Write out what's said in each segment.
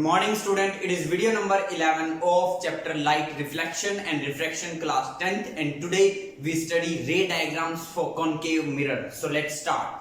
morning student, it is video number 11 of chapter light reflection and refraction class 10th, and today we study ray diagrams for concave mirror. So let's start.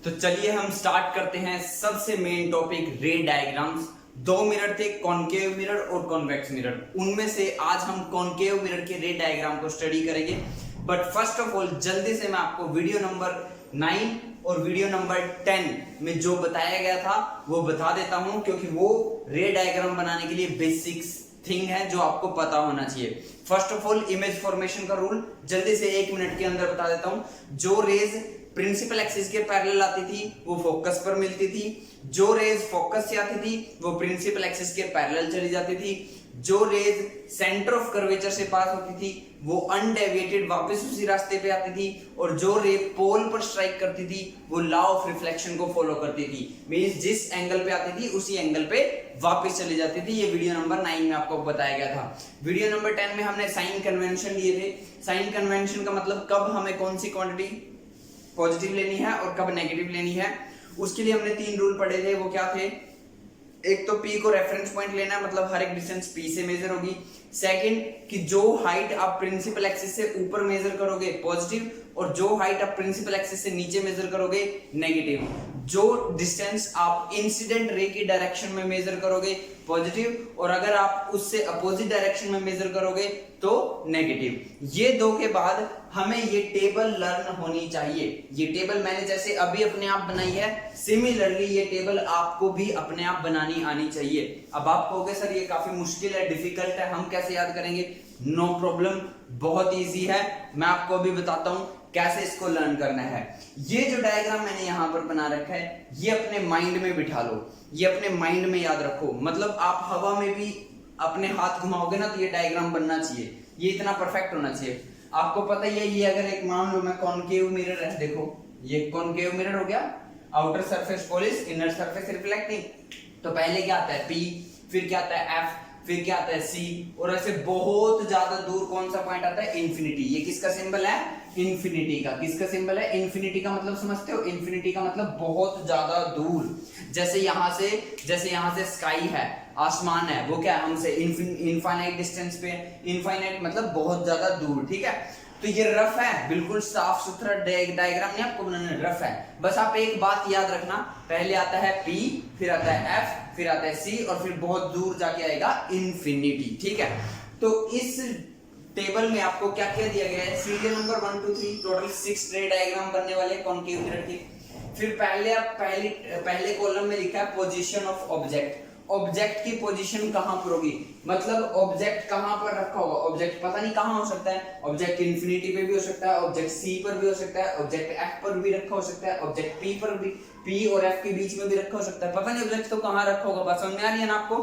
तो चलिए हम start करते हैं सबसे main topic रे diagrams. दो mirror थे, concave mirror और कॉन्वेक्स मिरर। उनमें से आज हम कॉनकेव मिरर के रे डायग्राम को स्टडी करेंगे। बट फर्स्ट ऑफ ऑल जल्दी से मैं आपको वीडियो नंबर 9 और वीडियो नंबर 10 में जो बताया गया था वो बता देता हूं, क्योंकि वो रे डायग्राम बनाने के लिए बेसिक्स थिंग है जो आपको पता होना चाहिए। First of all image formation का रूल जल्दी से 1 मिनट के अंदर बता देता हूं। जो रेज प्रिंसिपल एक्सिस के पैरेलल आती थी वो फोकस पर मिलती थी, जो रेज फोकस से आती थी वो प्रिंसिपल एक्सिस के पैरेलल चली जाती थी, जो रेज सेंटर ऑफ कर्वेचर से पास होती थी वो अनडेविएटेड वापस उसी रास्ते पे आती थी, और जो रे पोल पर स्ट्राइक करती थी वो लॉ ऑफ रिफ्लेक्शन को फॉलो करती थी। मींस जिस एंगल पे आती थी उसी एंगल पे वापस चली जाती थी। ये वीडियो नंबर 9 में आपको बताया गया था। वीडियो नंबर 10 में हमने साइन कन्वेंशन लिए थे। साइन कन्वेंशन का मतलब कब हमें कौन सी क्वांटिटी पॉजिटिव लेनी है और कब नेगेटिव लेनी है, उसके लिए हमने 3 रूल पढ़े थे। वो क्या थे? एक तो P को रेफरेंस पॉइंट लेना है, मतलब हर एक डिस्टेंस P से मेजर होगी। सेकंड कि जो हाइट आप प्रिंसिपल एक्सिस से ऊपर मेजर करोगे पॉजिटिव, और जो हाइट आप प्रिंसिपल एक्सिस से नीचे मेजर करोगे नेगेटिव। जो डिस्टेंस आप इंसिडेंट रे की डायरेक्शन में मेजर करोगे पॉजिटिव, और अगर आप उससे अपोजिट डायरेक्शन में मेजर करोगे तो नेगेटिव। ये दो के बाद हमें ये टेबल लर्न होनी चाहिए। ये टेबल मैंने जैसे अभी अपने आप बनाई है, सिमिलरली ये टेबल आपको भी अपने आप बनानी आनी चाहिए। अब आप कहोगे सर ये काफी मुश्किल है, डिफिकल्ट है, हम कैसे याद करेंगे? नो प्रॉब्लम, बहुत इजी है। मैं आपको अभी बताता हूं कैसे इसको लर्न करना है। ये जो डायग्राम मैंने यहां पर बना रखा है ये अपने माइंड में बिठा लो, ये अपने माइंड में याद रखो। मतलब आप हवा में भी अपने हाथ घुमाओगे ना तो ये डायग्राम बनना चाहिए, ये इतना परफेक्ट होना चाहिए। आपको पता ही है, ये अगर एक मान लो मैं कॉनकेव मिरर है, देखो ये कॉनकेव मिरर हो गया, outer surface polish, inner surface reflecting. तो पहले क्या आता है P, फिर क्या आता है F, फिर क्या आता है C, और ऐसे बहुत ज्यादा दूर कौन सा पॉइंट आता है? इंफिनिटी। ये किसका सिंबल है? इंफिनिटी का। किसका सिंबल है? इंफिनिटी का। मतलब समझते हो? इंफिनिटी का मतलब बहुत ज्यादा दूर। जैसे यहां से स्काई है, आसमान है, वो क्या है? हमसे इनफाइनाइट डिस्टेंस पे। इनफाइनाइट मतलब बहुत ज्यादा दूर, ठीक है। तो ये रफ है, बिल्कुल साफ सुथरा डायग्राम नहीं आपको बनाना, रफ है। बस आप एक बात याद रखना, पहले आता है P, फिर आता है F, फिर आता है C, और फिर बहुत दूर जाके आएगा इंफिनिटी, ठीक है। तो इस टेबल में आपको क्या क्या दिया गया है? सीरियल नंबर 1 2 3, टोटल 6 रे डायग्राम बनने वाले कॉनकेव मिरर के। फिर पहले कॉलम में लिखा है पोजीशन ऑफ ऑब्जेक्ट। ऑब्जेक्ट की पोजीशन कहां पर होगी, मतलब ऑब्जेक्ट कहां पर रखा होगा। ऑब्जेक्ट पता नहीं कहां हो सकता है, ऑब्जेक्ट इंफिनिटी पे भी हो सकता है, ऑब्जेक्ट सी पर भी हो सकता है, ऑब्जेक्ट एफ पर भी रखा हो सकता है, ऑब्जेक्ट पी पर भी, पी और एफ के बीच में भी रखा हो सकता है, पता नहीं ऑब्जेक्ट तो कहां रखा होगा। बात समझ में आ रही है ना आपको।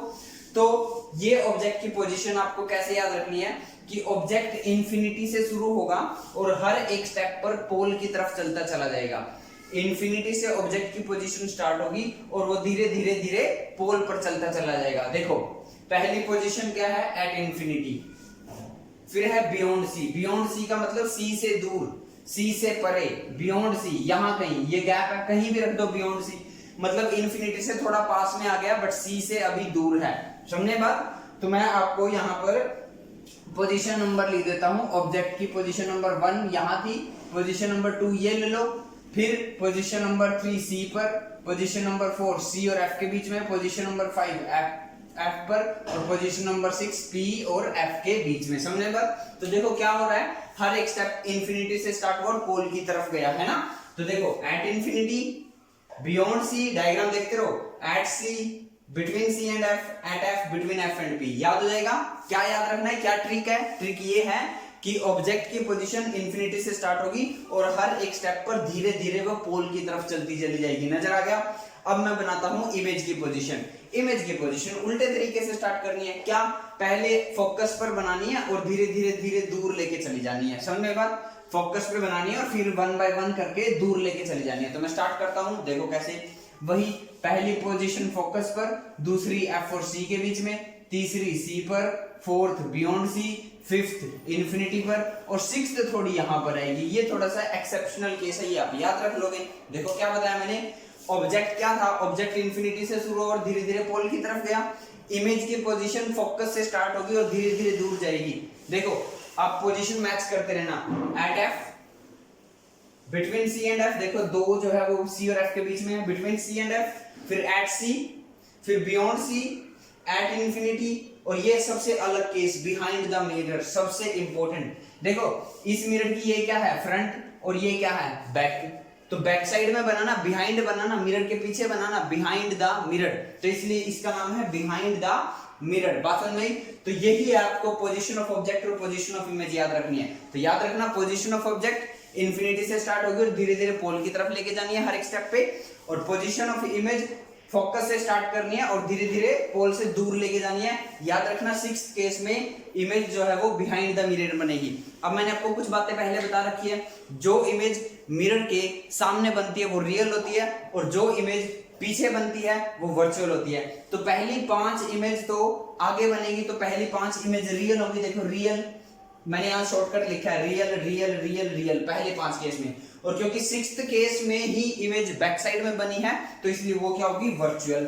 तो ये ऑब्जेक्ट की पोजीशन आपको कैसे याद रखनी है कि ऑब्जेक्ट इंफिनिटी से शुरू होगा और हर एक स्टेप पर पोल की तरफ चलता चला जाएगा। इंफिनिटी से ऑब्जेक्ट की पोजीशन स्टार्ट होगी और वो धीरे धीरे धीरे पोल पर चलता चला जाएगा। देखो पहली पोजीशन क्या है, एट इंफिनिटी, फिर है बियॉन्ड सी। बियॉन्ड सी का मतलब सी से दूर, सी से परे, बियॉन्ड सी यहां कहीं, ये गैप है कहीं भी रख दो बियॉन्ड सी, मतलब इंफिनिटी से थोड़ा पास में आ गया बट सी से अभी दूर है। समझे बात। तो मैं आपको यहाँ पर पोजीशन नंबर लिख देता हूं। ऑब्जेक्ट की पोजीशन नंबर 1 यहां थी, पोजीशन नंबर 2 ये ले लो, फिर पोजीशन नंबर 3 सी पर, पोजीशन नंबर 4 सी और एफ के बीच में, पोजीशन नंबर 5 एफ पर और पोजीशन नंबर 6 पी और एफ के बीच में। समझे बात। तो देखो क्या हो रहा है, हर एक स्टेप इंफिनिटी से स्टार्ट हुआ और पोल की तरफ गया है ना। तो देखो at infinity, beyond C, diagram देखते रहो, at C, between C and F, at F, between F and P. याद हो जाएगा। क्या याद रखना है, क्या ट्रिक है, ट्रिक ये है कि ऑब्जेक्ट की पोजीशन इंफिनिटी से स्टार्ट होगी और हर एक स्टेप पर धीरे धीरे वो पोल की तरफ चलती चली जाएगी। नजर आ गया। अब मैं बनाता हूं इमेज की पोजीशन। इमेज की पोजीशन उल्टे तरीके से स्टार्ट करनी है। क्या, पहले फोकस पर बनानी है और धीरे धीरे धीरे दूर लेके चली जानी है। समझ में बात। फोकस पे बनानी है और फिर 1 बाय 1 करके दूर लेके चली जानी है। तो मैं स्टार्ट करता हूं, देखो कैसे। वही पहली पोजीशन फोकस पर, दूसरी एफ और सी के बीच में, तीसरी सी पर, fourth beyond C, fifth infinity पर और सिक्स्थ थोड़ी यहां पर आएगी। ये थोड़ा सा एक्सेप्शनल केस है, ये आप याद रख लोगे। देखो क्या बताया मैंने, ऑब्जेक्ट क्या था, ऑब्जेक्ट इंफिनिटी से शुरू और धीरे धीरे पोल की तरफ गया। इमेज की पोजीशन फोकस से स्टार्ट होगी और धीरे धीरे दूर जाएगी। देखो आप पोजीशन मैच करते रहना। At F, between C and F, देखो दो जो है वो सी और एफ के बीच में है, बिटवीन सी एंड एफ, फिर एट सी, फिर बियॉन्ड सी, एट इंफिनिटी और ये सबसे अलग केस बिहाइंड द मिरर, सबसे इंपॉर्टेंट। देखो इस मिरर की ये क्या है, फ्रंट, और ये क्या है, बैक। तो बैक साइड में बनाना, बिहाइंड बनाना, मिरर के पीछे बनाना, बिहाइंड द मिरर। तो इसलिए इसका नाम है बिहाइंड द मिरर। बात समझ में? तो यही है आपको पोजीशन ऑफ ऑब्जेक्ट और पोजीशन ऑफ इमेज याद रखनी है। तो याद रखना, पोजीशन ऑफ ऑब्जेक्ट इंफिनिटी से स्टार्ट होगी और धीरे धीरे पोल की तरफ लेके जानी है हर एक स्टेप पे, और पोजीशन ऑफ इमेज फोकस से स्टार्ट करनी है और धीरे धीरे पोल से दूर लेके जानी है। याद रखना, सिक्स्थ केस में इमेज जो है वो बिहाइंड द मिरर बनेगी। अब मैंने आपको कुछ बातें पहले बता रखी है। जो इमेज मिरर के सामने बनती है वो रियल होती है और जो इमेज पीछे बनती है वो वर्चुअल होती है। तो पहली 5 इमेज तो आगे बनेगी, तो पहली 5 इमेज रियल होगी। देखो रियल, मैंने यहाँ शॉर्टकट लिखा है, रियल रियल रियल रियल पहले 5 केस में। और क्योंकि सिक्स्थ केस में ही इमेज बैक साइड में बनी है तो इसलिए वो क्या होगी, वर्चुअल।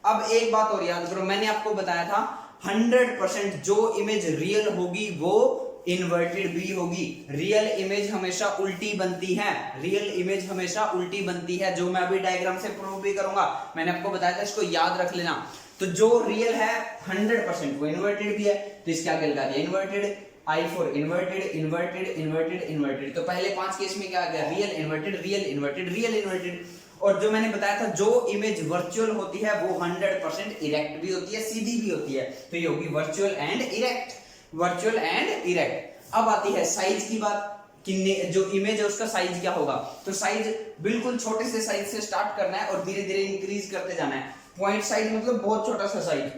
अब एक बात और याद करो, मैंने आपको बताया था 100% जो इमेज रियल होगी वो इन्वर्टेड भी होगी। रियल इमेज हमेशा उल्टी बनती है, रियल इमेज हमेशा उल्टी बनती है, जो मैं अभी डायग्राम से प्रूव भी करूंगा। मैंने आपको बताया था, इसको याद रख लेना। तो जो रियल है 100% वो इन्वर्टेड भी है, तो इसके आगे लगा दिया inverted, I for inverted inverted inverted inverted. तो पहले 5 केस में क्या आ गया, real inverted real inverted real inverted. और जो मैंने बताया था, जो इमेज वर्चुअल होती है वो 100% इरेक्ट भी होती है, सीधी भी होती है। तो ये होगी virtual and erect, virtual and erect. अब आती है साइज की बात कि जो इमेज है उसका साइज क्या होगा। तो साइज बिल्कुल छोटे से साइज से स्टार्ट करना है और धीरे धीरे इंक्रीज करते जाना है। पॉइंट साइज मतलब बहुत छोटा सा साइज,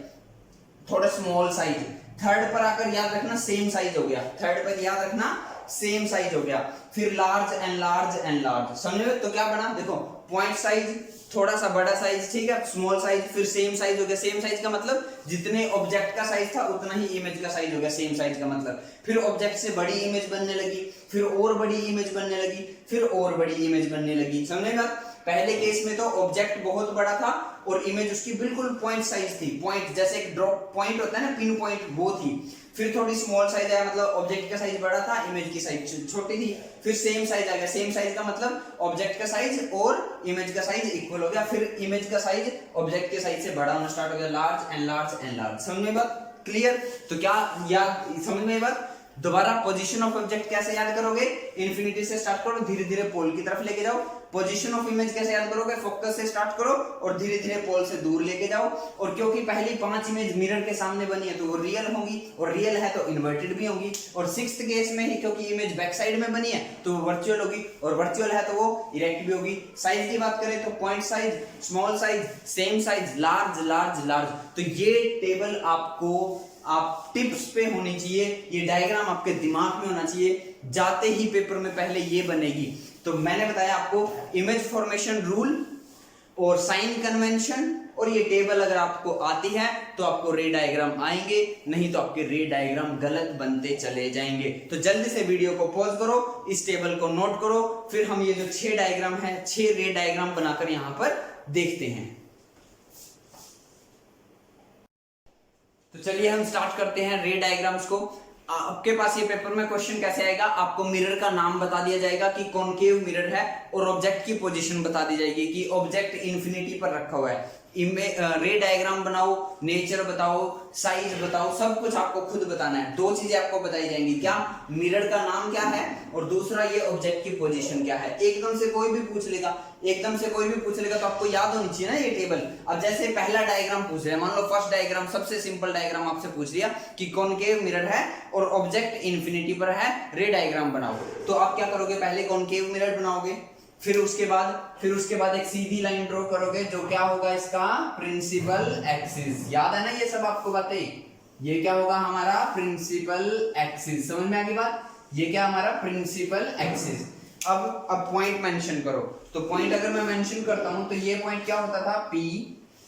थोड़ा स्मॉल साइज। थर्ड पर आकर याद रखना सेम साइज हो गया, थर्ड पर याद रखना सेम साइज हो गया। फिर large and large and large, समझ में? तो क्या बना, देखो पॉइंट साइज, थोड़ा सा बड़ा साइज, ठीक है, स्मॉल साइज, फिर सेम साइज हो गया। सेम साइज का मतलब जितने ऑब्जेक्ट का साइज था उतना ही इमेज का साइज हो गया, सेम साइज का मतलब। फिर ऑब्जेक्ट से बड़ी इमेज बनने लगी, फिर और बड़ी इमेज बनने लगी, फिर और बड़ी इमेज बनने लगी। समझेगा? पहले केस में तो ऑब्जेक्ट बहुत बड़ा था और इमेज उसकी बिल्कुल पॉइंट साइज थी, पॉइंट जैसे एक ड्रॉप पॉइंट होता है ना, पिन पॉइंट, वो थी। फिर थोड़ी स्मॉल साइज आया, मतलब ऑब्जेक्ट का साइज बड़ा था, इमेज की साइज छोटी थी। फिर सेम साइज आ गया, सेम साइज का मतलब ऑब्जेक्ट का साइज और इमेज का साइज इक्वल हो गया। फिर इमेज का साइज ऑब्जेक्ट के साइज से बड़ा होना स्टार्ट हो गया, large and large and large. समझ में बात? क्लियर? तो क्या याद, समझ में बात? दोबारा पोजीशन ऑफ ऑब्जेक्ट कैसे याद करोगे, इन्फिनिटी से स्टार्ट करो, धीरे धीरे पोल की तरफ लेके जाओ। पोजीशन ऑफ इमेज कैसे याद करोगे, फोकस से स्टार्ट करो और धीरे धीरे पोल से दूर लेके जाओ। और क्योंकि पहली 5 इमेज मिरर के सामने बनी है तो वो रियल होगी, और रियल है तो इन्वर्टेड भी होगी। और 6th केस में ही क्योंकि इमेज बैक साइड में बनी है तो वो वर्चुअल होगी, और वर्चुअल है तो वो इरेक्ट भी होगी। साइज की बात करें तो point size, small size, same size, large large large. तो ये टेबल आपको आप टिप्स पे होनी चाहिए, ये डायग्राम आपके दिमाग में होना चाहिए, जाते ही पेपर में पहले ये बनेगी। तो मैंने बताया आपको इमेज फॉर्मेशन रूल और साइन कन्वेंशन, और ये टेबल अगर आपको आती है तो आपको रे डायग्राम आएंगे, नहीं तो आपके रे डायग्राम गलत बनते चले जाएंगे। तो जल्दी से वीडियो को पॉज करो, इस टेबल को नोट करो, फिर हम ये जो 6 डायग्राम है 6 रे डायग्राम बनाकर यहां पर देखते हैं। तो चलिए हम स्टार्ट करते हैं रे डायग्राम्स को। आपके पास ये पेपर में क्वेश्चन कैसे आएगा, आपको मिरर का नाम बता दिया जाएगा कि कॉनकेव मिरर है, और ऑब्जेक्ट की पोजीशन बता दी जाएगी कि ऑब्जेक्ट इन्फिनिटी पर रखा हुआ है। रे डायग्राम बनाओ, नेचर बताओ, साइज बताओ, सब कुछ आपको खुद बताना है। 2 चीजें आपको बताई जाएंगी, क्या, मिरर का नाम क्या है, और दूसरा ये ऑब्जेक्ट की पोजीशन क्या है। एकदम से कोई भी पूछ लेगा तो आपको याद होनी चाहिए ना ये टेबल। अब जैसे पहला डायग्राम पूछ रहे हैं, मान लो फर्स्ट डायग्राम, सबसे सिंपल डायग्राम आपसे पूछ लिया कि कॉनकेव मिरर है और ऑब्जेक्ट इन्फिनिटी पर है, रे डायग्राम बनाओ। तो आप क्या करोगे, पहले कॉनकेव मिरर बनाओगे, फिर उसके बाद एक सीधी लाइन ड्रॉ करोगे, जो क्या होगा इसका प्रिंसिपल एक्सिस। याद है ना ये सब आपको बातें, ये क्या होगा हमारा प्रिंसिपल एक्सिस। समझ में आ गई बात, ये क्या हमारा प्रिंसिपल एक्सिस। अब पॉइंट मेंशन करो, तो पॉइंट अगर मैं मेंशन करता हूं तो ये पॉइंट क्या होता था P,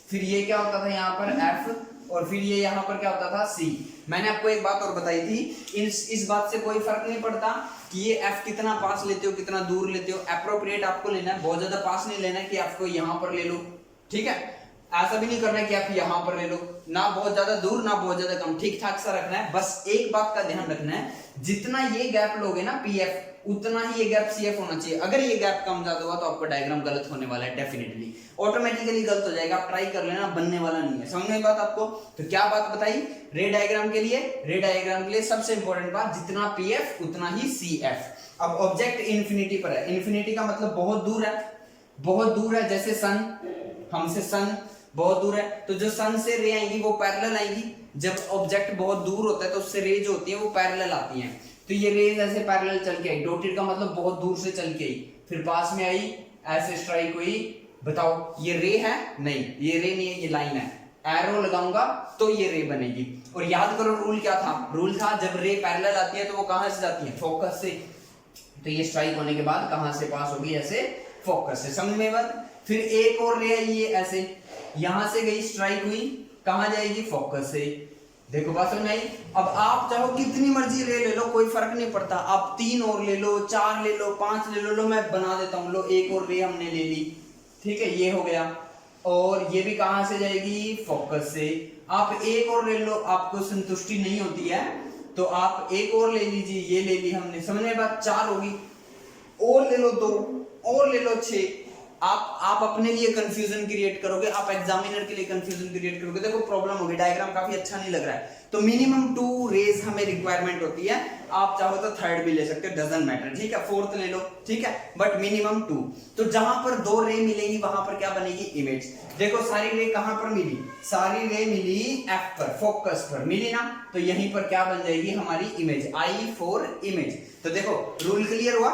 फिर ये क्या होता था यहाँ पर F, और फिर ये यहाँ पर क्या होता था C। मैंने आपको एक बात और बताई थी, इस बात से कोई फर्क नहीं पड़ता कि ये F कितना पास लेते हो कितना दूर लेते हो, एप्रोप्रिएट आपको लेना है, बहुत ज्यादा पास नहीं लेना है कि आपको यहाँ पर ले लो, ठीक है। ऐसा भी नहीं करना है कि आप यहाँ पर ले लो, ना बहुत ज्यादा दूर ना बहुत ज्यादा कम, ठीक ठाक सा रखना है। बस एक बात का ध्यान रखना है, जितना ये गैप लोगे ना PF, उतना ही ये गैप CF होना चाहिए। अगर ये गैप कम ज्यादा हुआ तो आपका डायग्राम गलत होने वाला है, डेफिनेटली ऑटोमेटिकली गलत हो जाएगा। आप ट्राई कर लेना, बनने वाला नहीं है। समझ में बात आपको। तो क्या बात बताई रे डायग्राम के लिए सबसे इंपॉर्टेंट बात, जितना PF उतना ही CF। अब ऑब्जेक्ट इन्फिनिटी पर है, इन्फिनिटी का मतलब बहुत दूर है, जैसे सन, हमसे सन बहुत दूर है, तो जो सन से रे आएंगी वो पैरेलल आएंगी। जब ऑब्जेक्ट बहुत दूर होता है तो उससे रे जो होती है वो पैरेलल आती हैं। तो ये रेज ऐसे पैरेलल चल के आई, डॉटेड का मतलब बहुत दूर से चल के आई, फिर पास में आई, ऐसे स्ट्राइक हुई। बताओ ये रे है? नहीं, ये रे नहीं है, ये लाइन है। एरो लगाऊंगा तो ये रे बनेगी। और याद करो रूल क्या था, रूल था जब रे पैरेलल आती है तो वो कहां से जाती है, फोकस से। तो ये स्ट्राइक होने के बाद कहां से पास होगी, ऐसे फोकस से। समझ में बात। फिर एक और रे आई, ये ऐसे यहां से गई, स्ट्राइक हुई, कहां जाएगी, फोकस से। देखो बात समझ आई। अब आप चाहो कितनी मर्जी रे ले लो, कोई फर्क नहीं पड़ता। आप 3 और ले लो, 4 ले लो, 5 ले लो, मैं बना देता हूं। लो एक और रे हमने ले ली, ठीक है, ये हो गया। और ये भी कहां से जाएगी, फोकस से। आप एक और ले लो, आपको संतुष्टि नहीं होती है तो आप एक और ले लीजिए, ये ले ली हमने। समझ में बात, 4 होगी, और ले लो 2, और ले लो 6। आप अपने लिए कंफ्यूजन क्रिएट करोगे, आप एग्जामिनर के लिए कंफ्यूजन क्रिएट करोगे। देखो प्रॉब्लम होगी, डायग्राम काफी अच्छा नहीं लग रहा है। तो मिनिमम 2 रेज हमें रिक्वायरमेंट होती है। आप चाहो तो 3rd भी ले सकते हो, डजंट मैटर, ठीक है, 4th ले लो, ठीक है, बट मिनिमम 2। तो जहां पर 2 रे मिलेगी वहां पर क्या बनेगी, इमेज। देखो सारी रे कहां पर मिली, सारी रे मिली F पर, फोकस पर मिली ना, तो यहीं पर क्या बन जाएगी हमारी इमेज, I फॉर इमेज। तो देखो रूल क्लियर हुआ।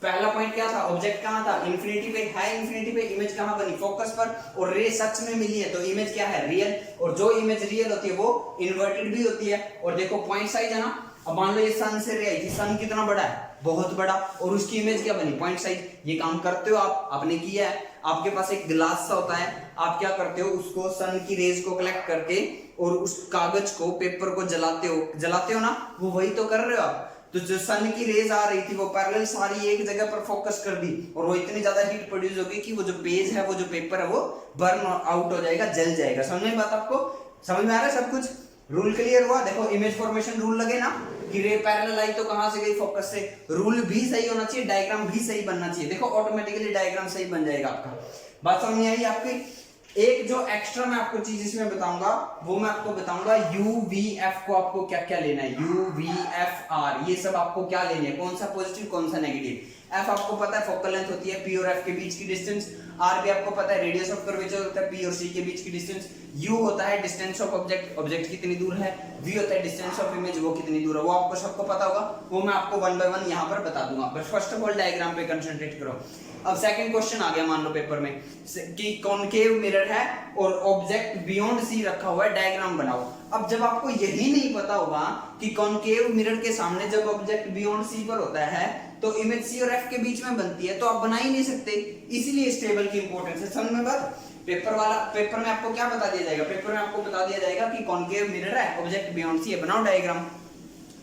पहला पॉइंट क्या था, ऑब्जेक्ट कहां था, इन्फिनिटी पे है, इन्फिनिटी पे, इमेज कहां बनी, फोकस पर, और रे सच में मिली है तो इमेज क्या है, रियल। और जो इमेज रियल होती है वो इन्वर्टेड भी होती है। और देखो पॉइंट साइज है ना, अब मान लो ये सन से रे आई थी, सन कितना बड़ा है, बहुत बड़ा, और उसकी इमेज क्या बनी, पॉइंट साइज। ये काम करते हो आप, आपने किया है। आपके पास एक ग्लास सा होता है, आप क्या करते हो, उसको सन की रेज को कलेक्ट करके और उस कागज को, पेपर को जलाते हो ना, वो वही तो कर रहे हो आप। तो जो सन की रेज आ रही थी वो पैरेलल सारी एक जगह पर फोकस कर दी, और वो इतनी ज्यादा हीट प्रोड्यूस होगी कि वो जो पेज है, वो जो पेपर है, वो बर्न आउट हो जाएगा, जल जाएगा। समझ में बात आपको, समझ में आ रहा है सब कुछ। रूल क्लियर हुआ। देखो इमेज फॉर्मेशन रूल लगे ना कि रे पैरेलल आई तो कहां से गई, फोकस से। रूल भी सही होना चाहिए, डायग्राम भी सही बनना चाहिए। देखो ऑटोमेटिकली डायग्राम सही बन जाएगा आपका। बात समझ में आई आपकी। एक जो एक्स्ट्रा मैं आपको चीज इसमें बताऊंगा, वो मैं आपको बताऊंगा UVF को आपको क्या क्या लेना है, UVFR, ये सब आपको क्या लेनी है, कौन सा पॉजिटिव कौन सा नेगेटिव। F आपको पता है फोकल लेंथ होती है, P और F के बीच की डिस्टेंस, R भी आपको पता है रेडियस ऑफ कर्वेचर होता है P और C के बीच की डिस्टेंस, U होता है डिस्टेंस ऑफ ऑब्जेक्ट, ऑब्जेक्ट कितनी दूर है, V होता है डिस्टेंस ऑफ इमेज, वो कितनी दूर है, वो आपको सबको पता होगा, वो मैं आपको वन बाय वन यहाँ पर बता दूंगा। But first of all diagram पे कंसंट्रेट करो। अब सेकंड क्वेश्चन आ गया मान लो पेपर में कि कॉनकेव मिरर है और ऑब्जेक्ट बियॉन्ड सी रखा हुआ है, डायग्राम बनाओ। अब जब आपको यही नहीं पता होगा कि कॉनकेव मिरर के सामने जब ऑब्जेक्ट बियॉन्ड सी पर होता है तो इमेज सी और एफ के बीच में बनती है, तो आप बना ही नहीं सकते, इसीलिए इस टेबल की इंपॉर्टेंस है। समझ में बात? पेपर में आपको क्या बता दिया जाएगा, पेपर में आपको बता दिया जाएगा कि कॉनकेव मिरर है, ऑब्जेक्ट बियॉन्ड सी है, बनाओ डायग्राम।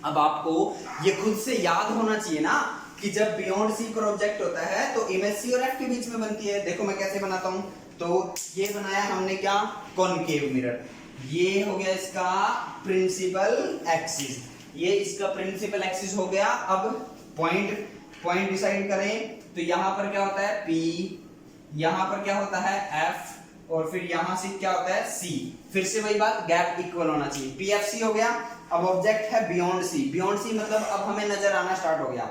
अब आपको ये खुद से याद होना चाहिए ना कि जब बियॉन्ड सी पर ऑब्जेक्ट होता है तो इमेज सी और एफ के बीच में बनती है। देखो मैं कैसे बनाता हूं, तो ये बनाया हमने क्या, कॉनकेव मिरर, ये हो गया इसका प्रिंसिपल एक्सिस, ये इसका प्रिंसिपल एक्सिस हो गया। अब पॉइंट डिसाइड करें तो यहां पर क्या होता है P, यहां पर क्या होता है F, और फिर यहां से क्या होता है C। फिर से वही बात, गैप इक्वल होना चाहिए, PFC हो गया। अब ऑब्जेक्ट है बियॉन्ड सी, बियॉन्ड सी मतलब अब हमें नजर आना स्टार्ट हो गया।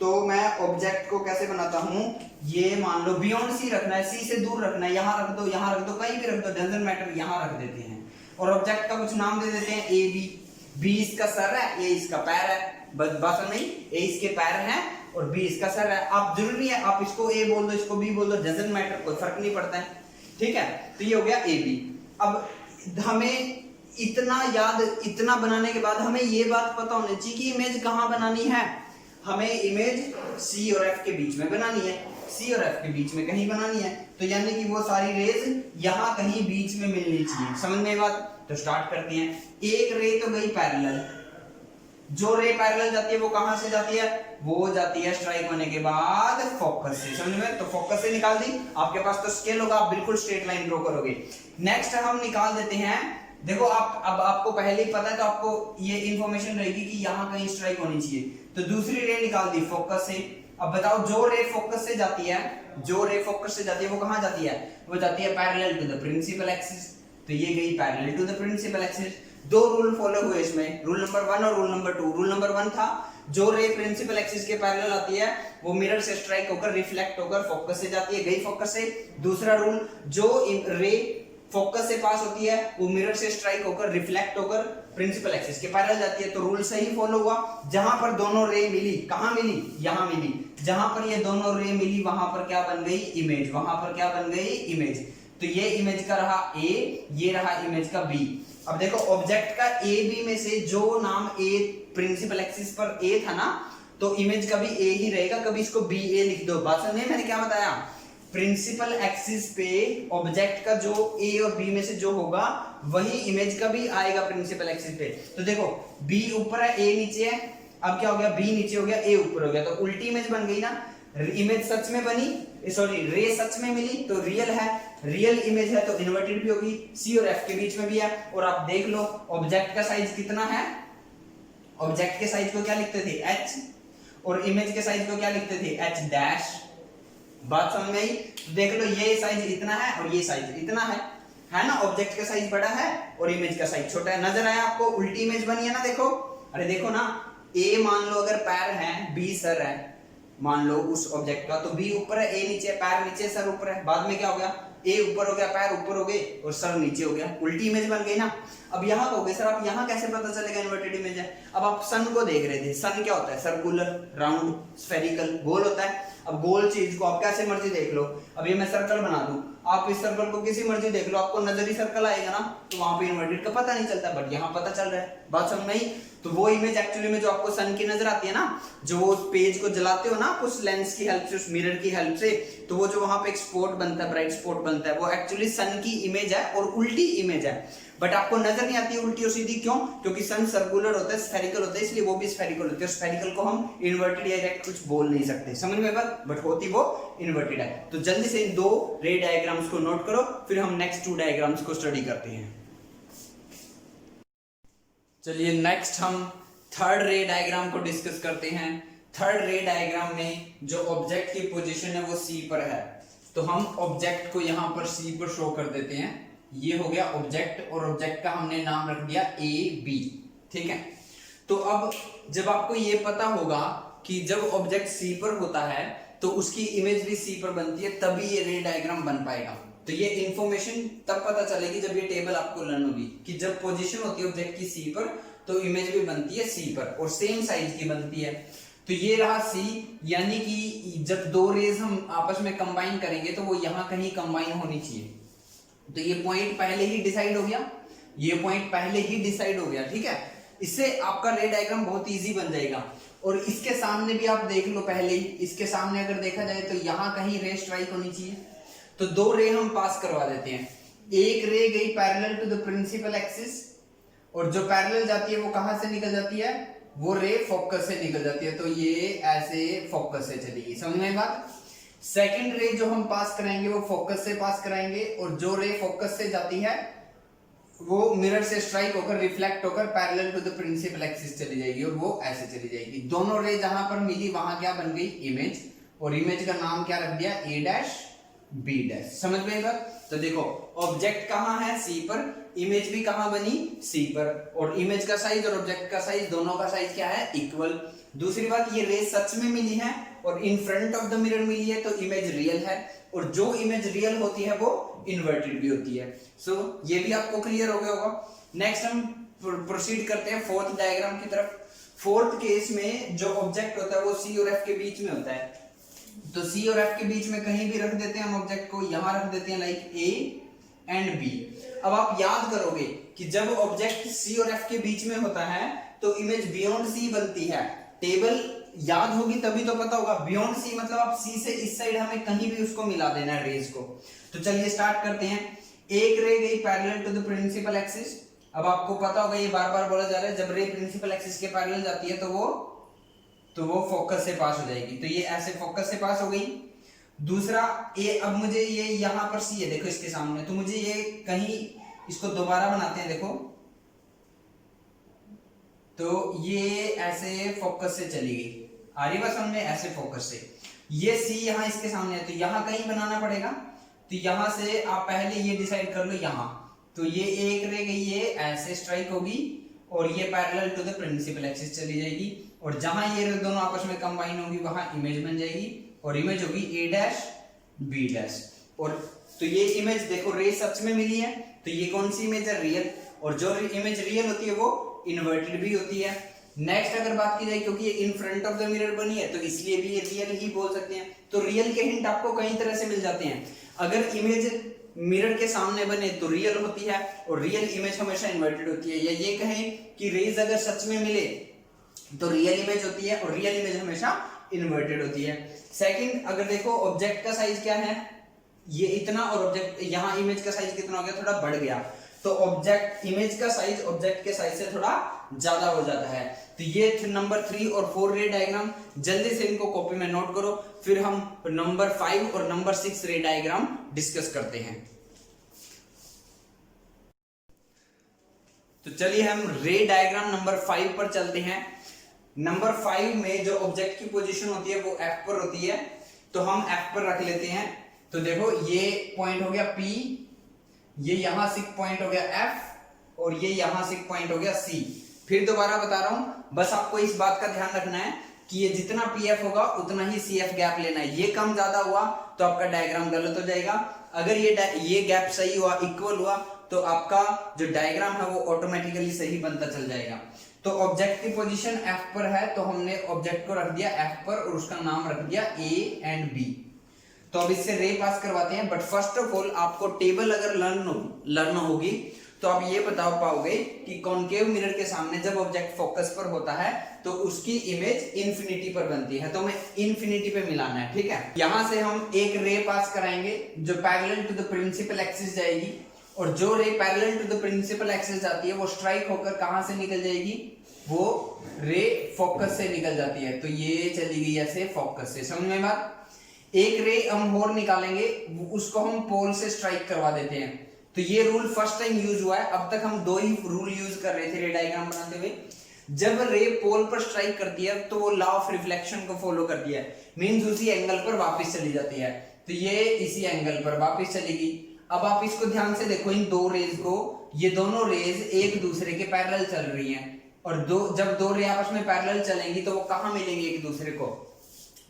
तो मैं ऑब्जेक्ट को कैसे बनाता हूं, ये मान लो बियॉन्ड सी रखना है, सी से दूर रखना है, यहां रख दो, यहां रख दो, कहीं भी रख दो, डजंट मैटर, यहां रख देते हैं। और ऑब्जेक्ट का कुछ नाम दे देते हैं AB, B इसका सर है, A इसका पैर है, बस बात नहीं, A इसके पैर हैं और B इसका सर है। आप जरूरी है आप इसको A बोल दो, इसको B बोल दो, डजंट मैटर, कोई फर्क नहीं पड़ता है, ठीक है। तो ये हो गया AB। अब हमें इतना बनाने के बाद हमें ये बात पता होनी चाहिए कि इमेज कहां बनानी है, हमें इमेज C और F के बीच में बनानी है, C और F के बीच में कहीं बनानी है, तो यानी कि वो सारी रेज यहां कहीं बीच में मिलनी चाहिए। समझ में बात? तो स्टार्ट करते हैं। एक रे तो गई पैरेलल, जो रे पैरेलल जाती है वो कहां से जाती है, वो जाती है स्ट्राइक होने के बाद फोकस से। समझ में? तो फोकस से निकाल दी, आपके पास तो स्केल होगा, आप बिल्कुल स्ट्रेट लाइन ड्रॉ करोगे। नेक्स्ट हम निकाल देते हैं, देखो अब आपको पहले ही पता है तो आपको ये इंफॉर्मेशन रहेगी कि यहां कहीं स्ट्राइक होनी चाहिए, तो दूसरी रे निकाल दी फोकस से। अब बताओ जो रे फोकस से जाती है, जो रे फोकस से जाती है वो कहां जाती है, वो जाती है parallel to the principal axis, तो ये गई parallel to the principal axis. दो रूल फॉलो हुए इसमें, रूल नंबर 1 और रूल नंबर 2। रूल नंबर 1 था जो रे प्रिंसिपल एक्सिस के पैरेलल आती है वो मिरर से स्ट्राइक होकर रिफ्लेक्ट होकर फोकस से जाती है, गई फोकस से। दूसरा रूल, जो रे फोकस से पास होती है वो मिरर से स्ट्राइक होकर रिफ्लेक्ट होकर प्रिंसिपल एक्सिस के पैरेलल जाती है, तो रूल सही फॉलो हुआ। जहां पर दोनों रे मिली, कहां मिली, यहां मिली, जहां पर ये दोनों रे मिली वहां पर क्या बन गई, इमेज, वहां पर क्या बन गई, इमेज। तो ये इमेज का रहा A, ये रहा इमेज का B। अब देखो ऑब्जेक्ट का A B में से जो नाम A प्रिंसिपल एक्सिस पर A था ना, तो इमेज का भी A ही रहेगा, कभी इसको BA लिख दो। बात समझे मैंने क्या बताया, प्रिंसिपल एक्सिस पे ऑब्जेक्ट का जो A और B में से जो होगा वही इमेज का भी आएगा प्रिंसिपल एक्सिस पे। तो देखो B ऊपर है, A नीचे है, अब क्या हो गया, B नीचे हो गया, A ऊपर हो गया, तो उल्टी इमेज बन गई ना। इमेज सच में बनी, सॉरी रे सच में मिली तो रियल है, रियल इमेज है तो इन्वर्टेड भी होगी, C और F के बीच में भी है। और आप देख लो ऑब्जेक्ट का साइज कितना है, ऑब्जेक्ट के साइज को क्या लिखते थे, H, और इमेज के साइज को क्या लिखते थे, H डैश। बात समझ में आई? देख लो ये साइज इतना है और ये साइज इतना है ना, ऑब्जेक्ट का साइज बड़ा है और इमेज का साइज छोटा है। नजर आया आपको, उल्टी इमेज बनी है ना। देखो, अरे देखो ना, A मान लो अगर पैर है, B सर है, मान लो उस ऑब्जेक्ट का, तो B ऊपर है, A नीचे, पैर नीचे, सर ऊपर है। बाद में क्या हो गया, A ऊपर हो गया, पैर ऊपर हो गए और सर नीचे हो गया, उल्टी इमेज बन गई ना। अब यहाँ हो गए सर, आप यहाँ कैसे पता चलेगा इन्वर्टेड इमेज है। अब आप सन को देख रहे थे, सन क्या होता है, सर्कुलर, राउंड, स्फेरिकल, गोल होता है। अब गोल चीज को आप कैसे मर्जी देख लो, अब ये मैं सर्कल बना दूं, आप इस सर्कल को किसी मर्जी देख लो, आपको नजर ही सर्कल आएगा ना, तो वहां पे इन्वर्टेड का पता नहीं चलता, बट यहाँ पता चल रहा है। बात समझ में आई? तो वो इमेज एक्चुअली में जो आपको सन की नजर आती है ना, जो वो पेज को जलाते हो ना आप उस लेंस की हेल्प से, उस मिरर की हेल्प से, तो वो जो वहां पे एक स्पॉट बनता है, ब्राइट स्पॉट बनता है, वो एक्चुअली सन की इमेज है और उल्टी इमेज है। बट आपको नजर नहीं आती है उल्टी और सीधी, क्यों? क्योंकि सन सर्कुलर होता है, स्फेरिकल होता है, इसलिए वो भी स्फेरिकल होती है। स्फेरिकल को हम इन्वर्टेड या डायरेक्ट कुछ बोल नहीं सकते, समझ में बात? बट होती वो इन्वर्टेड है। तो जल्दी से इन दो रे डायग्राम्स को नोट करो, फिर हम नेक्स्ट 2 डायग्राम्स को स्टडी करते हैं। चलिए नेक्स्ट हम थर्ड रे डायग्राम को डिस्कस करते हैं। थर्ड रे डायग्राम में जो ऑब्जेक्ट की पोजीशन है वो C पर है, तो हम ऑब्जेक्ट को यहां पर सी पर शो कर देते हैं। ये हो गया ऑब्जेक्ट, और ऑब्जेक्ट का हमने नाम रख दिया ए बी। ठीक है, तो अब जब आपको ये पता होगा कि जब ऑब्जेक्ट सी पर होता है तो उसकी इमेज भी सी पर बनती है, तभी ये रे डायग्राम बन पाएगा। तो ये इंफॉर्मेशन तब पता चलेगी जब ये टेबल आपको लर्न होगी कि जब पोजीशन होती है ऑब्जेक्ट की सी पर तो इमेज भी बनती है सी पर और सेम साइज की बनती है। तो ये रहा सी, यानी कि जब दो रेज हम आपस में कंबाइन करेंगे तो वो यहां कहीं कंबाइन होनी चाहिए। तो ये पॉइंट पहले ही डिसाइड हो गया, ये पॉइंट पहले ही डिसाइड हो गया। ठीक है, इससे आपका रे डायग्राम बहुत इजी बन जाएगा। और इसके सामने भी आप देख लो, पहले ही इसके सामने अगर देखा जाए तो यहां कहीं रे स्ट्राइक होनी चाहिए। तो दो रे हम पास करवा देते हैं। एक रे गई parallel to the principal axis, और जो पैरेलल जाती है वो कहां से निकल जाती है, वो रे फोकस से निकल जाती है। तो ये ऐसे फोकस से चलेगी, समझ में बात। सेकंड रे जो हम पास कराएंगे वो फोकस से पास कराएंगे, और जो रे फोकस से जाती है वो मिरर से स्ट्राइक होकर रिफ्लेक्ट होकर parallel to the principal axis चली जाएगी, और वो ऐसे चली जाएगी। दोनों रे जहां पर मिली वहां क्या बन गई, इमेज। और इमेज का नाम क्या रख दिया, ए डैश बी डैश। समझ में बात। तो देखो ऑब्जेक्ट कहां है, सी पर, इमेज भी कहां बनी, सी पर, और इमेज का साइज और ऑब्जेक्ट का साइज दोनों का साइज क्या है, इक्वल। दूसरी बात, ये रे सच में मिली है और in front of the mirror मिली है तो इमेज रियल है, और जो इमेज रियल होती है वो इन्वर्टेड भी होती है। सो ये भी आपको क्लियर हो गया होगा। नेक्स्ट हम प्रोसीड करते हैं फोर्थ डायग्राम की तरफ। फोर्थ केस में जो ऑब्जेक्ट होता है वो सी और एफ के बीच में होता है। तो सी और एफ के बीच में कहीं भी रख देते हैं हम ऑब्जेक्ट को, यहां रख देते हैं लाइक ए एंड बी। अब आप याद करोगे कि जब ऑब्जेक्ट सी और एफ के बीच में होता है तो इमेज बियॉन्ड सी बनती है। टेबल याद होगी तभी तो पता होगा। बियॉन्ड सी मतलब आप सी से इस साइड हमें कहीं भी उसको मिला देना है रेज को। तो चलिए स्टार्ट करते हैं। एक रे गई parallel to the principal axis. अब आपको पता होगा, ये बार बार बोला जा रहा है, जब रे प्रिंसिपल एक्सिस के पैरेलल जाती है तो वो फोकस से पास हो जाएगी। तो ये ऐसे फोकस से पास हो गई। दूसरा ये, अब मुझे ये यहां पर सी है, देखो इसके सामने, तो मुझे ये कहीं इसको दोबारा बनाते हैं। देखो तो ये ऐसे फोकस से चली गई, आ रही बात समझ में, ऐसे फोकस से। ये सी यहां इसके सामने है तो यहां कहीं बनाना पड़ेगा। तो यहां से आप पहले ये डिसाइड कर लो, यहां तो ये एक रह गई, ये ऐसे स्ट्राइक होगी और ये parallel to the principal axis चली जाएगी, और जहां ये दोनों आपस में कंबाइन होगी वहां इमेज बन जाएगी, और इमेज होगी ए डैश बी डैश। और तो ये इमेज देखो रे सच में मिली है, तो ये कौन सी इमेज है, रियल। और जो इमेज रियल होती है वो इन्वर्टेड भी होती है। नेक्स्ट अगर बात की जाए, क्योंकि ये इन फ्रंट ऑफ द मिरर बनी है तो इसलिए भी ये रियल ही बोल सकते हैं। तो रियल के हिंट आपको कई तरह से मिल जाते हैं। अगर इमेज मिरर के सामने बने तो रियल होती है, और रियल इमेज हमेशा इन्वर्टेड होती है। या ये कहें कि रेज अगर सच में मिले तो रियल इमेज होती है, और रियल इमेज हमेशा इन्वर्टेड होती है। सेकंड, अगर देखो ऑब्जेक्ट का साइज क्या है, ये इतना, और ऑब्जेक्ट यहाँ इमेज का साइज कितना हो गया, थोड़ा बढ़ गया। तो ऑब्जेक्ट इमेज का साइज ऑब्जेक्ट के साइज से थोड़ा ज्यादा हो जाता है। तो ये नंबर 3 और 4 रे डायग्राम, जल्दी से इनको कॉपी में नोट करो, फिर हम नंबर 5 और नंबर 6 रे डायग्राम डिस्कस करते हैं। तो चलिए हम रे डायग्राम नंबर 5 पर चलते हैं। नंबर 5 में जो ऑब्जेक्ट की पोजीशन होती है वो एफ पर होती है, तो हम एफ पर रख लेते हैं। तो देखो ये पॉइंट हो गया P, ये यहां से पॉइंट हो गया F, और ये यहां से पॉइंट हो गया C। फिर दोबारा बता रहा हूं, बस आपको इस बात का ध्यान रखना है कि ये जितना PF होगा उतना ही CF गैप लेना है। ये कम ज्यादा हुआ तो आपका डायग्राम गलत हो जाएगा। अगर ये गैप सही हुआ, इक्वल हुआ, तो आपका जो डायग्राम है वो ऑटोमेटिकली सही बनता चल जाएगा। तो ऑब्जेक्ट की पोजीशन F पर है तो हमने ऑब्जेक्ट को रख दिया F पर, और उसका नाम रख दिया A एंड B। तो अब इससे रे पास करवाते हैं। बट फर्स्ट ऑफ ऑल आपको टेबल अगर लर्न होगी तो आप ये बता पाओगे कि कॉनकेव मिरर के सामने जब ऑब्जेक्ट फोकस पर होता है तो उसकी इमेज इंफिनिटी पर बनती है। तो हमें इंफिनिटी पे मिलाना है, ठीक है। यहां से हम एक रे पास कराएंगे जो parallel to the principal axis जाएगी, और जो ray parallel to the principal axis जाती है वो स्ट्राइक होकर कहां से निकल जाएगी, वो रे फोकस से निकल जाती है। तो ये चली गई ऐसे फोकस से, समझ में बात। एक रे हम और निकालेंगे, उसको हम पोल से स्ट्राइक करवा देते हैं। तो ये रूल फर्स्ट टाइम यूज हुआ है, अब तक हम दो ही रूल यूज कर रहे थे रे डायग्राम बनाते हुए। जब रे पोल पर स्ट्राइक करती है तो वो लॉ ऑफ रिफ्लेक्शन को फॉलो करती है, मींस उसी एंगल पर वापस चली जाती है। तो ये इसी एंगल पर वापस चलेगी। अब आप इसको ध्यान से देखो, इन दो रेज को, ये दोनों रेज एक दूसरे के पैरेलल चल रही हैं, और जब दो रे आपस में पैरेलल चलेंगी तो वो कहां मिलेंगे एक दूसरे को?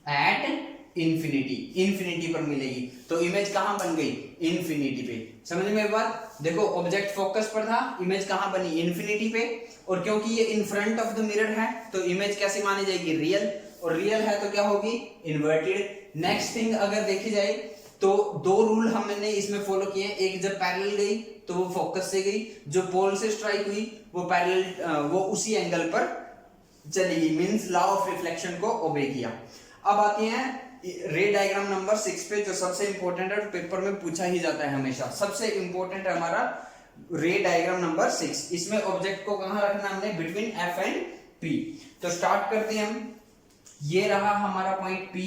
एट इंफिनिटी पर मिलेगी। तो इमेज कहां बन गई? इंफिनिटी पे। समझ में एक बात? देखो ऑब्जेक्ट फोकस पर था, इमेज कहां बनी? इंफिनिटी पे। और क्योंकि ये इन फ्रंट ऑफ द मिरर है तो इमेज कैसी मानी जाएगी? रियल। और रियल है तो क्या होगी? इन्वर्टेड। नेक्स्ट थिंग अगर देखी जाए तो दो रूल हमने इसमें फॉलो किए। एक, जब पैरेलल गई तो वो फोकस से गई, जो पोल से स्ट्राइक हुई वो पैरेलल, वो उसी एंगल पर चलेगी, मींस लॉ ऑफ रिफ्लेक्शन को ओबे किया। अब आती हैं रे डायग्राम नंबर 6 पे, जो सबसे इंपॉर्टेंट है, पेपर में पूछा ही जाता है हमेशा। सबसे इंपॉर्टेंट है हमारा रे डायग्राम नंबर 6। इसमें ऑब्जेक्ट को कहां रखना हमने? Between F and P. तो स्टार्ट करते हैं हम। ये रहा हमारा पॉइंट P,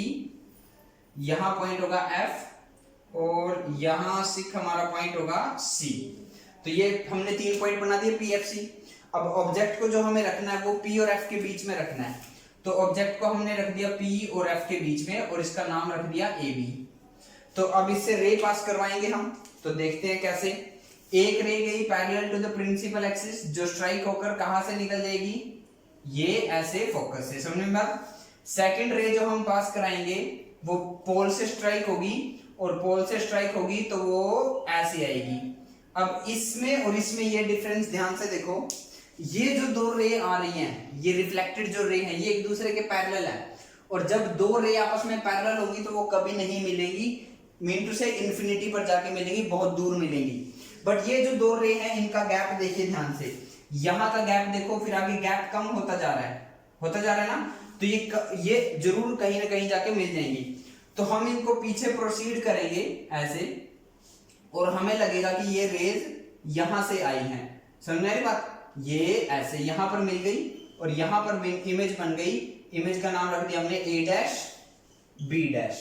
यहां पॉइंट होगा F, और यहां सिक हमारा पॉइंट होगा C। तो ये हमने 3 पॉइंट बना दिए P, F, C। अब ऑब्जेक्ट को जो हमें रखना है वो P और F के बीच में रखना है। तो ऑब्जेक्ट को हमने रख दिया P और F के बीच में, और इसका नाम रख दिया AB। तो अब इससे रे पास करवाएंगे हम, तो देखते हैं कैसे। एक रे गई parallel to the principal axis, जो स्ट्राइक होकर कहां से निकल जाएगी? ये ऐसे फोकस से। समझ में बात? सेकंड रे जो हम पास कराएंगे वो पोल से स्ट्राइक होगी, और पोल से स्ट्राइक होगी तो वो ऐसे आएगी। अब इसमें और इसमें ये डिफरेंस ध्यान से देखो। ये जो दो रे आ रही हैं, ये रिफ्लेक्टेड जो रे हैं, ये एक दूसरे के पैरेलल है, और जब दो रे आपस में पैरेलल होगी तो वो कभी नहीं मिलेंगी, मीन टू से इन्फिनिटी पर जाके मिलेंगी, बहुत दूर मिलेंगी। बट ये जो दो रे हैं इनका गैप देखिए ध्यान से, यहां का गैप देखो, फिर आगे गैप कम होता जा रहा है ना। तो ये जरूर कहीं ना कहीं जाके मिल जाएंगी। तो हम इनको पीछे प्रोसीड करेंगे ऐसे, और हमें लगेगा कि ये रेज यहां से आई हैं। समझ में आ रही बात? ये ऐसे यहां पर मिल गई, और यहां पर इमेज बन गई। इमेज का नाम रख दिया हमने A dash B dash,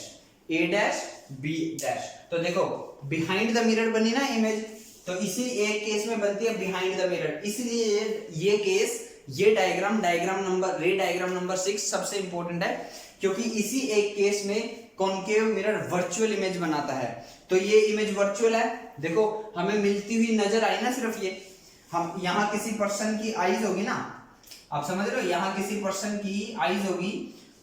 A dash B dash. तो देखो बिहाइंड द मिरर बनी ना इमेज, तो इसी एक केस में बनती है बिहाइंड द मिरर। इसलिए ये केस, ये डायग्राम नंबर, रे डायग्राम नंबर 6 सबसे इंपॉर्टेंट है, क्योंकि इसी एक केस में कॉन्केव मिरर वर्चुअल इमेज बनाता है। तो ये इमेज वर्चुअल है। देखो हमें मिलती हुई नजर आई ना सिर्फ ये, हम यहाँ किसी पर्सन की आईज होगी ना, आप समझ रहे हो, यहाँ किसी पर्सन की आईज होगी,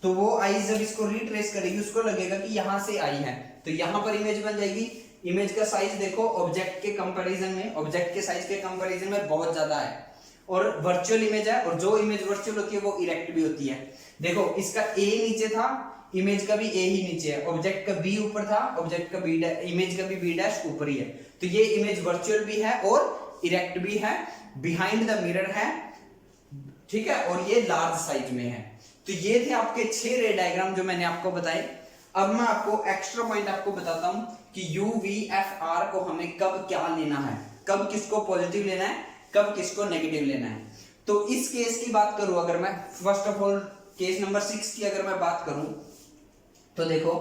तो वो आईज जब इसको रिट्रेस करेगी उसको लगेगा कि यहाँ से आई है, तो यहाँ पर इमेज बन जाएगी। इमेज का साइज देखो ऑब्जेक्ट के कंपैरिजन में, ऑब्जेक्ट के साइज के कंपैरिजन में बहुत ज्यादा है, और वर्चुअल इमेज है, और जो इमेज वर्चुअल होती है वो इरेक्ट भी होती है। देखो इसका A नीचे था, इमेज का भी A ही नीचे है, ऑब्जेक्ट का B ऊपर था, ऑब्जेक्ट का B, इमेज का भी B डैश ऊपर ही है। तो ये इमेज वर्चुअल भी है और इरेक्ट भी है, बिहाइंड द मिरर है, ठीक है, और ये लार्ज साइज में है। तो ये थे आपके 6 रे डायग्राम जो मैंने आपको बताए। अब मैं आपको एक्स्ट्रा पॉइंट आपको बताता हूं कि UVFR को हमें कब क्या लेना है, कब किसको पॉजिटिव लेना है, कब किसको नेगेटिव लेना है। तो इस केस की बात करूं अगर मैं, first of all case number 6 की अगर मैं बात करूं, तो देखो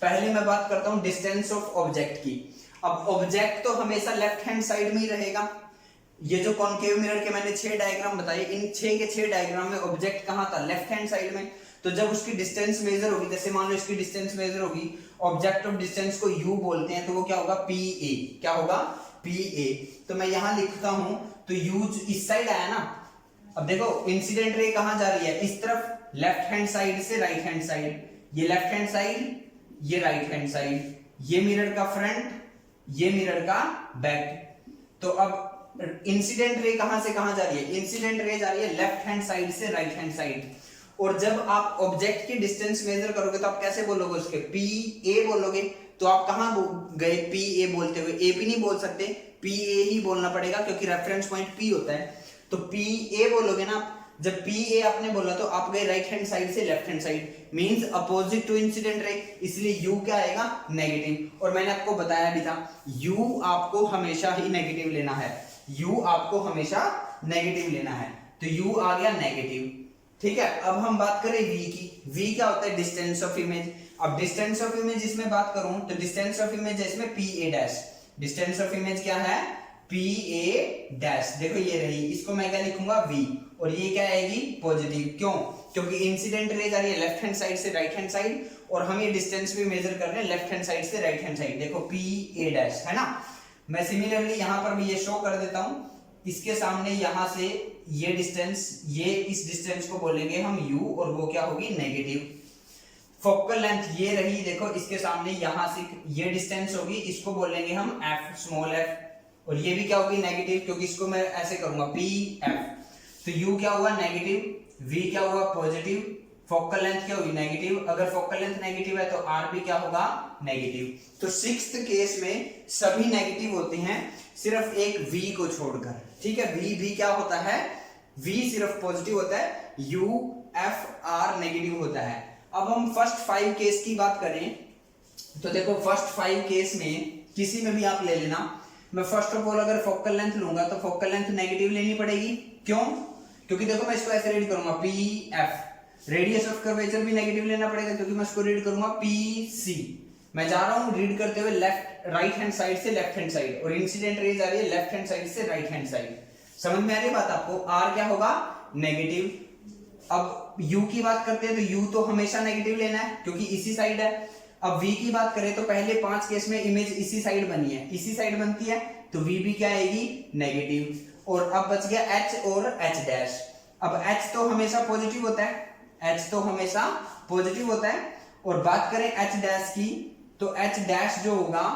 पहले मैं बात करता हूं डिस्टेंस ऑफ ऑब्जेक्ट की। अब ऑब्जेक्ट तो हमेशा लेफ्ट हैंड साइड में ही रहेगा। ये जो कॉन्केव मिरर के मैंने 6 डायग्राम बताए, इन 6 के 6 डायग्राम में ऑब्जेक्ट कहां था? लेफ्ट हैंड साइड में। तो जब उसकी डिस्टेंस मेजर होगी, जैसे मान लो इसकी डिस्टेंस मेजर होगी, ऑब्जेक्ट ऑफ डिस्टेंस को U बोलते हैं, तो वो क्या होगा? PA। क्या होगा? PA। तो मैं यहां लिखता हूं, तो U इस साइड आया ना। अब देखो इंसिडेंट रे कहां जा रही है? इस तरफ, लेफ्ट हैंड साइड से राइट हैंड साइड। ये लेफ्ट हैंड साइड, ये राइट हैंड साइड, ये मिरर का फ्रंट, ये मिरर का बैक। तो अब इंसिडेंट रे कहां से कहां जा रही है? इंसिडेंट रे जा रही है लेफ्ट हैंड साइड से राइट हैंड साइड। और जब आप ऑब्जेक्ट की डिस्टेंस मेजर करोगे तो आप कैसे बोलोगे? उसके PA बोलोगे। तो आप कहां गए PA बोलते हुए? AP नहीं बोल सकते, PA ही बोलना पड़ेगा, क्योंकि रेफरेंस पॉइंट P होता है। तो PA बोलोगे ना। जब PA आपने बोला तो आप गए राइट हैंड साइड से left hand side, means opposite to incident ray, इसलिए U क्या आएगा? नेगेटिव। और मैंने आपको बताया भी था, U आपको हमेशा ही नेगेटिव लेना है, U आपको हमेशा नेगेटिव लेना है। तो U आ गया नेगेटिव, ठीक है। अब हम बात करें V की। V क्या होता है? Distance of image. अब डिस्टेंस ऑफ इमेज इसमें बात करूं तो डिस्टेंस ऑफ इमेज है इसमें PA dash. Distance of image क्या है? PA dash. देखो ये रही, इसको मैं क्या लिखूंगा? V। और ये क्या आएगी पॉजिटिव। क्यों? क्योंकि इंसिडेंट रेज आ रही है लेफ्ट हैंड साइड से राइट हैंड साइड, और हम ये डिस्टेंस भी मेजर कर रहे हैं लेफ्ट हैंड साइड से राइट हैंड साइड। देखो पी ए डैश है ना। मैं सिमिलरली यहां पर भी ये शो कर देता हूं, इसके सामने यहां से ये डिस्टेंस, ये इस डिस्टेंस को बोलेंगे हम u, और वो क्या होगी नेगेटिव। फोकल लेंथ ये रही, देखो इसके सामने यहां से ये डिस्टेंस होगी, इसको बोलेंगे हम f, स्मॉल f, और ये भी क्या होगी नेगेटिव, क्योंकि इसको मैं ऐसे करूंगा पी एफ। तो u क्या हुआ नेगेटिव, v क्या हुआ पॉजिटिव, फोकल लेंथ क्या होगी नेगेटिव। अगर फोकल लेंथ नेगेटिव है तो r भी क्या होगा नेगेटिव। तो सिक्स्थ केस में सभी नेगेटिव होते हैं सिर्फ एक v को छोड़कर, ठीक है। v क्या होता है, v सिर्फ पॉजिटिव होता है, u f r नेगेटिव होता है। अब हम फर्स्ट 5 केस की बात करें तो देखो फर्स्ट 5 केस में किसी में भी आप ले लेना। मैं फर्स्ट ऑफ ऑल अगर फोकल लेंथ लूंगा तो फोकल लेंथ नेगेटिव लेनी पड़ेगी। क्यों? क्योंकि देखो मैं इसको ऐसे रीड करूंगा P F, radius of curvature भी नेगेटिव लेना पड़ेगा क्योंकि मैं इसको रीड करूंगा पी सी। मैं जा रहा हूं रीड करते हुए राइट हैंड साइड से लेफ्ट हैंड साइड, और इंसिडेंट रेज आ रही है लेफ्ट हैंड साइड से राइट हैंड साइड। समझ में आ रही बात आपको? आर क्या होगा नेगेटिव। अब u की बात करते हैं तो u तो हमेशा नेगेटिव लेना है क्योंकि इसी साइड है। अब v की बात करें तो पहले 5 केस में इमेज इसी साइड बनी है, इसी साइड बनती है, तो v भी क्या आएगी नेगेटिव। और अब बच गया h और h डैश। अब h तो हमेशा पॉजिटिव होता है, h तो हमेशा पॉजिटिव होता है। और बात करें h डैश की तो h डैश जो होगा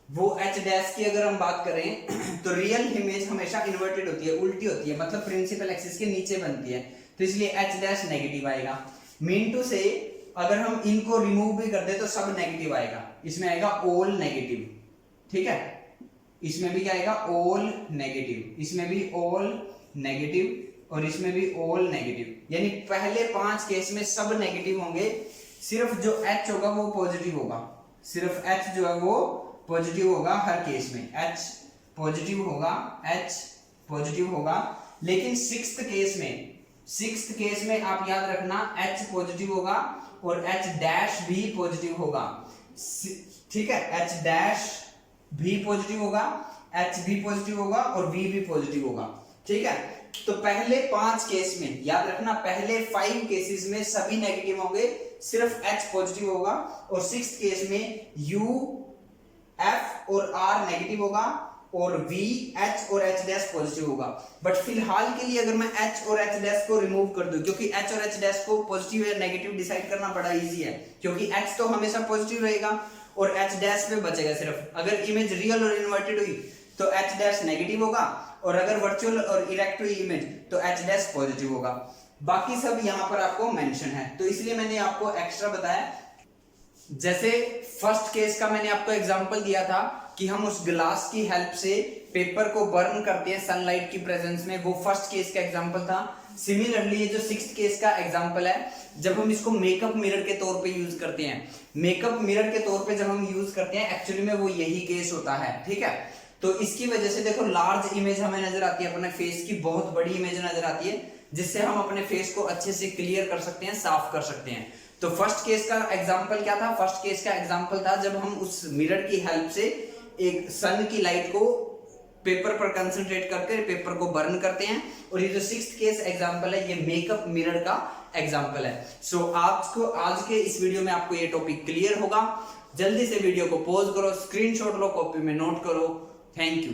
वो h डैश की अगर हम बात करें तो रियल इमेज हमेशा इन्वर्टेड होती है, उल्टी होती है, मतलब प्रिंसिपल एक्सिस के नीचे बनती है, तो इसलिए h डैश नेगेटिव आएगा। मीन टू से अगर हम इनको रिमूव भी कर दे तो सब नेगेटिव आएगा, इसमें आएगा ऑल नेगेटिव, ठीक है। इसमें भी क्या आएगा ऑल नेगेटिव, इसमें भी ऑल नेगेटिव, और इसमें भी ऑल नेगेटिव। यानी पहले 5 केस में सब नेगेटिव होंगे, सिर्फ जो h होगा वो पॉजिटिव होगा, सिर्फ h जो है वो पॉजिटिव होगा हर केस में, h पॉजिटिव होगा, h पॉजिटिव होगा। लेकिन सिक्स्थ केस में आप याद रखना h पॉजिटिव होगा और h डैश भी पॉजिटिव होगा, ठीक है। h डैश भी पॉजिटिव होगा, h भी पॉजिटिव होगा और v भी पॉजिटिव होगा, ठीक है। तो पहले 5 केस में याद रखना, पहले 5 केसेस में सभी नेगेटिव होंगे, सिर्फ h पॉजिटिव होगा, और 6th केस में u f और r नेगेटिव होगा और v h और h डैश पॉजिटिव होगा। बट फिलहाल के लिए अगर मैं h और h डैश को रिमूव कर दूं, क्योंकि h और h डैश को पॉजिटिव या नेगेटिव डिसाइड करना बड़ा इजी है, क्योंकि h तो हमेशा पॉजिटिव रहेगा और h डैश पे बचेगा सिर्फ। अगर इमेज रियल और इन्वर्टेड हुई तो h डैश नेगेटिव होगा, और अगर वर्चुअल और इरेक्ट हुई इमेज तो h डैश पॉजिटिव होगा। बाकी सब यहाँ पर आपको मेंशन है, तो इसलिए मैंने आपको एक्स्ट्रा बताया। जैसे फर्स्ट केस का मैंने आपको एग्जांपल दिया था कि हम उस ग्लास की हेल्प से पेपर को बर्न करते हैं सनलाइट की प्रेजेंस में, वो फर्स्ट केस का एग्जांपल था। सिमिलरली ये जो 6th केस का एग्जांपल है, जब हम इसको मेकअप मिरर के तौर पे यूज करते हैं, मेकअप मिरर के तौर पे जब हम यूज करते हैं, एक्चुअली में वो यही केस होता है, ठीक है। तो इसकी वजह से देखो लार्ज इमेज हमें नजर आती है, अपने फेस की बहुत बड़ी इमेज नजर आती है, जिससे हम अपने फेस को अच्छे से क्लियर कर सकते हैं, साफ कर सकते हैं। तो फर्स्ट केस का एग्जांपल क्या था? फर्स्ट केस का एग्जांपल था जब हम उस मिरर की हेल्प से एक सन की लाइट को पेपर पर कंसंट्रेट करके पेपर को बर्न करते हैं, और ये जो 6th केस एग्जांपल है ये मेकअप मिरर का एग्जांपल है। सो आज के इस वीडियो में आपको ये टॉपिक क्लियर होगा। जल्दी से वीडियो को पॉज करो, स्क्रीनशॉट लो, कॉपी में नोट करो। Thank you.